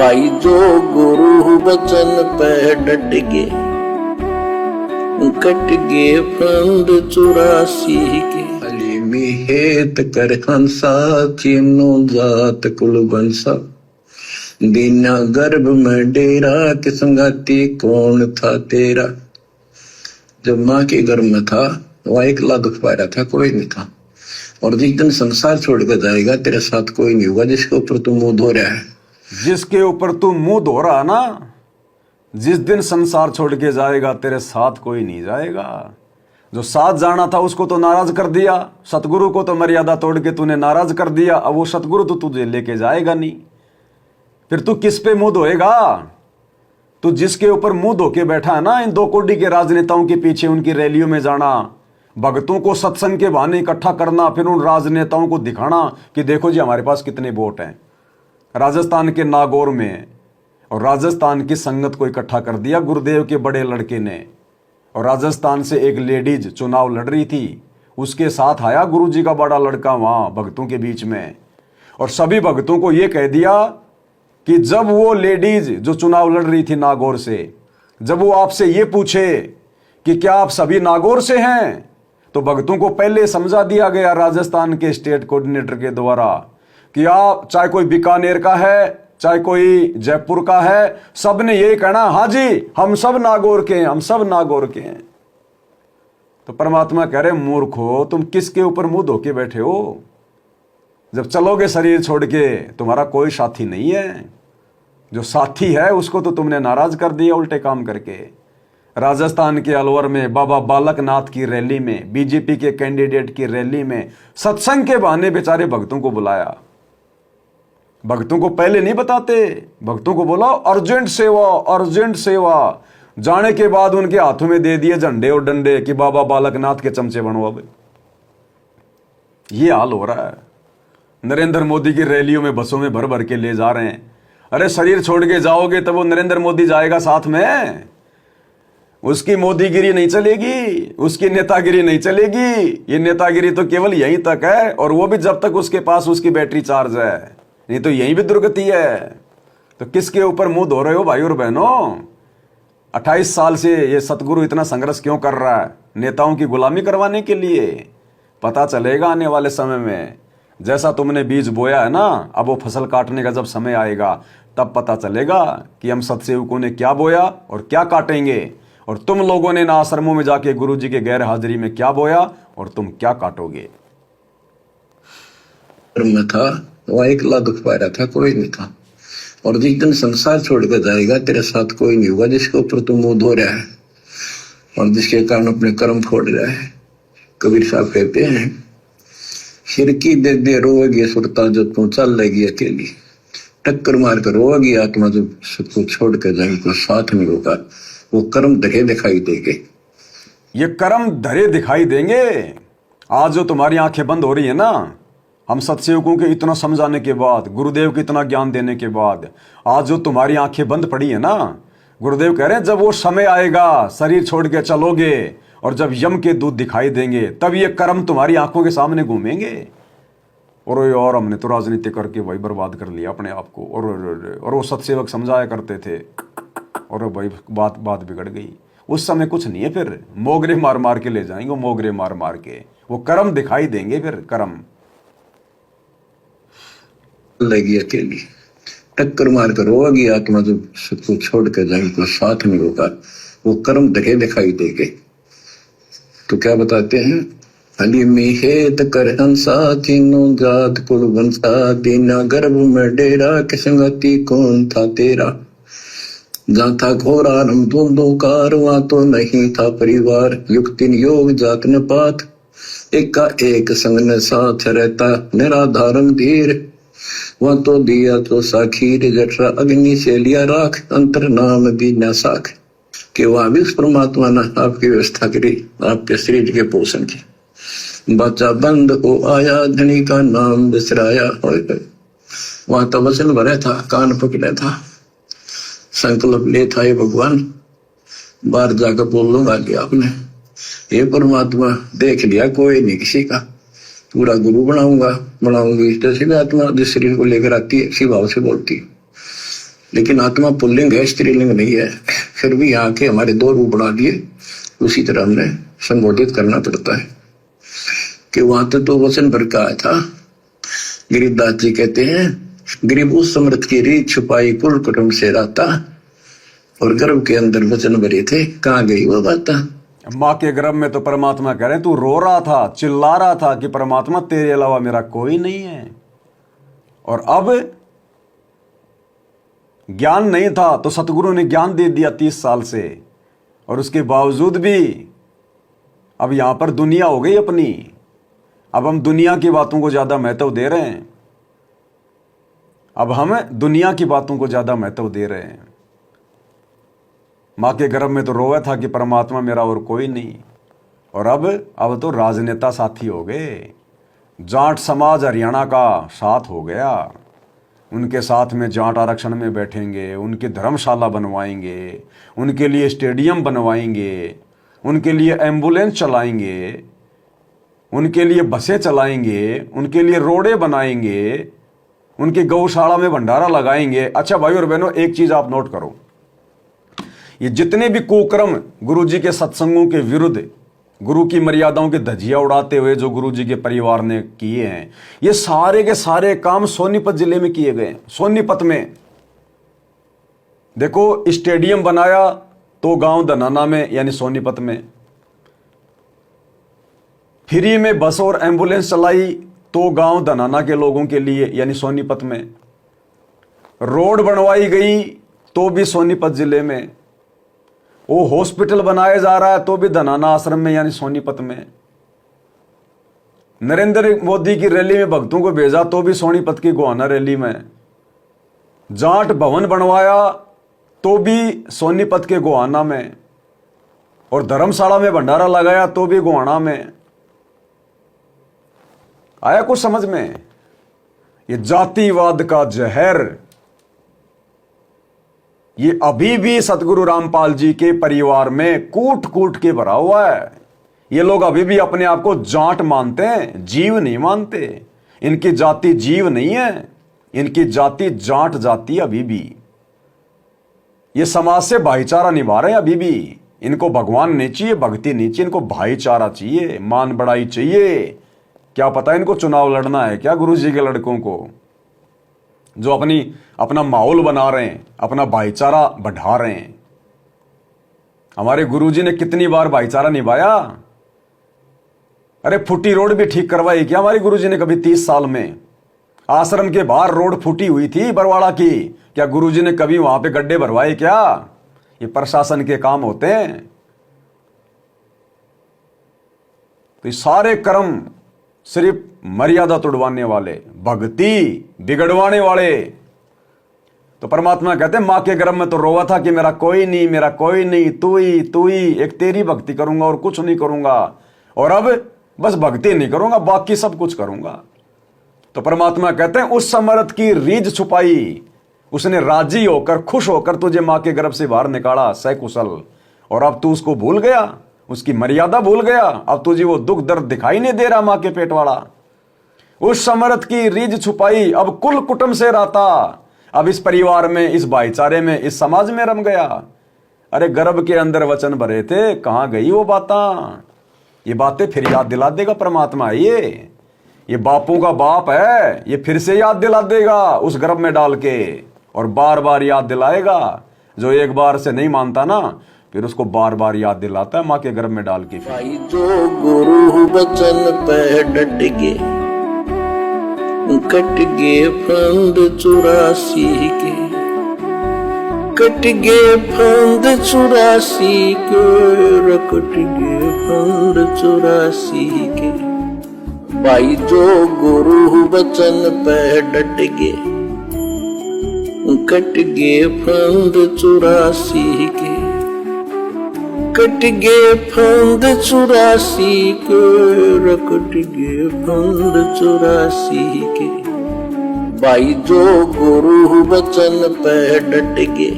भाई जो गुरु बचन पे डट गे, कट गे फंद 84 के। अली हेत कर हंसा, चिन्नो जात कुल बंसा, दीना गर्भ में डेरा, कि संगाती कौन था तेरा। जब माँ के गर्भ में था वह अकेला दुख पा रहा था, कोई नहीं था। और जिस दिन संसार छोड़ कर जाएगा तेरे साथ कोई नहीं होगा जिसके ऊपर तू मुंह धो रहा है। जिसके ऊपर तू मुंह धो रहा ना, जिस दिन संसार छोड़ के जाएगा तेरे साथ कोई नहीं जाएगा। जो साथ जाना था उसको तो नाराज कर दिया, सतगुरु को तो मर्यादा तोड़ के तूने नाराज कर दिया। अब वो सतगुरु तो तुझे लेके जाएगा नहीं, फिर तू किस पे मुंह धोएगा। तू जिसके ऊपर मुंह धो के बैठा है ना, इन 2 कोड़ी के राजनेताओं के पीछे उनकी रैलियों में जाना, भक्तों को सत्संग के बहाने इकट्ठा करना, फिर उन राजनेताओं को दिखाना कि देखो जी हमारे पास कितने वोट हैं। राजस्थान के नागौर में और राजस्थान की संगत को इकट्ठा कर दिया गुरुदेव के बड़े लड़के ने। और राजस्थान से एक लेडीज चुनाव लड़ रही थी, उसके साथ आया गुरुजी का बड़ा लड़का वहां भक्तों के बीच में, और सभी भक्तों को यह कह दिया कि जब वो लेडीज जो चुनाव लड़ रही थी नागौर से, जब वो आपसे ये पूछे कि क्या आप सभी नागौर से हैं, तो भक्तों को पहले समझा दिया गया राजस्थान के स्टेट कोऑर्डिनेटर के द्वारा कि आप चाहे कोई बीकानेर का है, चाहे कोई जयपुर का है, सब ने यही कहना हाँ जी हम सब नागौर के हैं, हम सब नागौर के हैं। तो परमात्मा कह रहे मूर्खो, तुम किसके ऊपर मुंह धो के बैठे हो। जब चलोगे शरीर छोड़ के तुम्हारा कोई साथी नहीं है, जो साथी है उसको तो तुमने नाराज कर दिया उल्टे काम करके। राजस्थान के अलवर में बाबा बालक नाथ की रैली में, बीजेपी के कैंडिडेट की रैली में सत्संग के बहाने बेचारे भक्तों को बुलाया। भक्तों को पहले नहीं बताते, भक्तों को बोला अर्जेंट सेवा, अर्जेंट सेवा। जाने के बाद उनके हाथों में दे दिए झंडे और डंडे कि बाबा बालकनाथ के चमचे बनो। अब ये हाल हो रहा है। नरेंद्र मोदी की रैलियों में बसों में भर भर के ले जा रहे हैं। अरे शरीर छोड़ के जाओगे तब वो नरेंद्र मोदी जाएगा साथ में, उसकी मोदीगिरी नहीं चलेगी, उसकी नेतागिरी नहीं चलेगी। ये नेतागिरी तो केवल यहीं तक है, और वो भी जब तक उसके पास उसकी बैटरी चार्ज है, नहीं तो यहीं भी दुर्गति है। तो किसके ऊपर मुंह धो रहे हो भाई और बहनों। 28 साल से ये सतगुरु इतना संघर्ष क्यों कर रहा है, नेताओं की गुलामी करवाने के लिए। पता चलेगा आने वाले समय में, जैसा तुमने बीज बोया है ना, अब वो फसल काटने का जब समय आएगा तब पता चलेगा कि हम सतसेवकों ने क्या बोया और क्या काटेंगे, और तुम लोगों ने ना आश्रमों में जाके गुरुजी के गैर हाजिरी में क्या बोया और तुम क्या काटोगे। में था वह अकेला दुख पा रहा था, कोई नहीं था। और जिस दिन संसार छोड़ कर जाएगा तेरे साथ कोई नहीं होगा जिसके ऊपर तू मुंह धो रहा है और जिसके कारण अपने कर्म फोड़ रहा है। कबीर साहब कहते हैं, खिड़की दे दे रोएगी सुरता जो तू चल लेगी अकेली, टक्कर मार कर रोएगी आत्मा जो सबको छोड़ कर जाएगी, कोई साथ नहीं होगा। वो कर्म धरे दिखाई देंगे, ये कर्म धरे दिखाई देंगे। आज जो तुम्हारी आंखें बंद हो रही है ना, हम सत्सेवकों के इतना समझाने के बाद, गुरुदेव के इतना ज्ञान देने के बाद, आज जो तुम्हारी आंखें बंद पड़ी है ना, गुरुदेव कह रहे हैं जब वो समय आएगा, शरीर छोड़ के चलोगे और जब यम के दूत दिखाई देंगे, तब ये कर्म तुम्हारी आंखों के सामने घूमेंगे। और हमने तो राजनीति करके भाई बर्बाद कर लिया अपने आप को। और वो सत्सेवक समझाया करते थे, और भाई बात बिगड़ गई। उस समय कुछ नहीं है, फिर मोगरे मार मार के ले जाएंगे, मोगरे मार मार के वो कर्म दिखाई देंगे। फिर कर्म लगी अकेली, टक्कर मार कर रोगी आत्मा जो सबको छोड़ कर जाएगी, कोई साथ नहीं होगा। वो कर्म धरे दिखाई देंगे। तो क्या बताते हैं, हली में हेत कर हंसा, तीनों जात कुल बंसा, दीना गर्भ में डेरा, कि संगति कौन था तेरा। जहाँ था घोरा रम दोनों कार, वहां तो नहीं था परिवार, युक्ति योग जात न पात, एक का एक संग न साथ रहता, निराधारम धीर। वहां तो दिया तो साखीर, जठरा अग्नि से लिया राख, अंतर नाम भी न साख। कि वहां भी उस परमात्मा ने आपकी व्यवस्था करी, आपके शरीर के पोषण की। बच्चा बंद हो आया, धनी का नाम बिसराया। वहां तो वचन भरा था, कान पकड़ा था, संकल्प ले था, ये भगवान बाहर जाकर बोल लूंगा कि आपने ये परमात्मा देख लिया, कोई नहीं किसी का, पूरा गुरु बनाऊंगी। जैसे भी आत्मा जिस शरीर को लेकर आती है इसी भाव से बोलती है। लेकिन आत्मा पुल्लिंग है, स्त्रीलिंग नहीं है। फिर भी यहाँ के हमारे दो रूप बना दिए, उसी तरह हमने संबोधित करना पड़ता है कि वहां तो वचन भर का था। गिरिदास जी कहते हैं, गरीब उस समृद्ध की रीत छुपाई कुल कुटुंब से राता, और गर्भ के अंदर वचन भरे थे, कहाँ गई वो बात। माँ के गर्भ में तो परमात्मा कह रहे हैं, तू रो रहा था, चिल्ला रहा था कि परमात्मा तेरे अलावा मेरा कोई नहीं है। और अब ज्ञान नहीं था तो सतगुरु ने ज्ञान दे दिया 30 साल से, और उसके बावजूद भी अब यहां पर दुनिया हो गई अपनी। अब हम दुनिया की बातों को ज्यादा महत्व दे रहे हैं। अब हम दुनिया की बातों को ज्यादा महत्व दे रहे हैं। माँ के गर्भ में तो रोया था कि परमात्मा मेरा और कोई नहीं, और अब तो राजनेता साथी हो गए। जाट समाज हरियाणा का साथ हो गया, उनके साथ में जाट आरक्षण में बैठेंगे, उनकी धर्मशाला बनवाएंगे, उनके लिए स्टेडियम बनवाएंगे, उनके लिए एम्बुलेंस चलाएंगे, उनके लिए बसें चलाएंगे, उनके लिए रोडें बनाएंगे, उनकी गौशाला में भंडारा लगाएंगे। अच्छा भाई और बहनों, एक चीज आप नोट करो, ये जितने भी कुकर्म गुरु जी के सत्संगों के विरुद्ध, गुरु की मर्यादाओं के धज्जियां उड़ाते हुए जो गुरु जी के परिवार ने किए हैं, ये सारे के सारे काम सोनीपत जिले में किए गए। सोनीपत में देखो, स्टेडियम बनाया तो गांव धनाना में यानी सोनीपत में, फ्री में बस और एम्बुलेंस चलाई तो गांव धनाना के लोगों के लिए यानी सोनीपत में, रोड बनवाई गई तो भी सोनीपत जिले में, वो हॉस्पिटल बनाया जा रहा है तो भी धनाना आश्रम में यानी सोनीपत में, नरेंद्र मोदी की रैली में भक्तों को भेजा तो भी सोनीपत की गोहाना रैली में, जाट भवन बनवाया तो भी सोनीपत के गोहाना में, और धर्मशाला में भंडारा लगाया तो भी गोहाना में। आया कुछ समझ में? ये जातिवाद का जहर ये अभी भी सतगुरु रामपाल जी के परिवार में कूट कूट के भरा हुआ है। ये लोग अभी भी अपने आप को जाट मानते हैं, जीव नहीं मानते। इनकी जाति जीव नहीं है, इनकी जाति जाट जाति अभी भी। ये समाज से भाईचारा निभा रहे हैं अभी भी। इनको भगवान नहीं चाहिए, भक्ति नहीं चाहिए, इनको भाईचारा चाहिए, मान बढ़ाई चाहिए। क्या पता इनको चुनाव लड़ना है क्या गुरु जी के लड़कों को, जो अपना माहौल बना रहे हैं, अपना भाईचारा बढ़ा रहे हैं। हमारे गुरुजी ने कितनी बार भाईचारा निभाया। अरे फूटी रोड भी ठीक करवाई क्या हमारे गुरुजी ने कभी 30 साल में? आश्रम के बाहर रोड फूटी हुई थी बरवाड़ा की, क्या गुरुजी ने कभी वहां पे गड्ढे भरवाए क्या? ये प्रशासन के काम होते हैं। तो ये सारे कर्म सिर्फ मर्यादा तोड़वाने वाले, भक्ति बिगड़वाने वाले। तो परमात्मा कहते हैं, मां के गर्भ में तो रोवा था कि मेरा कोई नहीं, मेरा कोई नहीं, तू ही, एक तेरी भक्ति करूंगा और कुछ नहीं करूंगा, और अब बस भक्ति नहीं करूंगा, बाकी सब कुछ करूंगा। तो परमात्मा कहते हैं, उस समर्थ की रीझ छुपाई, उसने राजी होकर खुश होकर तुझे मां के गर्भ से बाहर निकाला सकुशल, और अब तू उसको भूल गया, उसकी मर्यादा भूल गया। अब तुझे वो दुख दर्द दिखाई नहीं दे रहा मां के पेट वाला। उस समर्थ की रीझ छुपाई, अब कुल कुटुंब से राता, अब इस परिवार में, इस भाईचारे में, इस समाज में रम गया। अरे गर्भ के अंदर वचन भरे थे, कहां गई वो बातें? ये बातें फिर याद दिला देगा परमात्मा। ये बापों का बाप है, ये फिर से याद दिला देगा उस गर्भ में डाल के, और बार बार याद दिलाएगा। जो एक बार से नहीं मानता ना, फिर उसको बार बार याद दिलाता है माँ के गर्भ में डाल के। भाई जो गुरु वचन पे डट गे, कट गे फंद 84 के, कट गे फंद 84 के, कट गे फंद 84 के। भाई जो गुरु वचन पे डट गे, कट गे फंद 84 के, कट गे फंद 84 के, कट गे फंद 84 के। भाई जो गुरु वचन पे डट गे,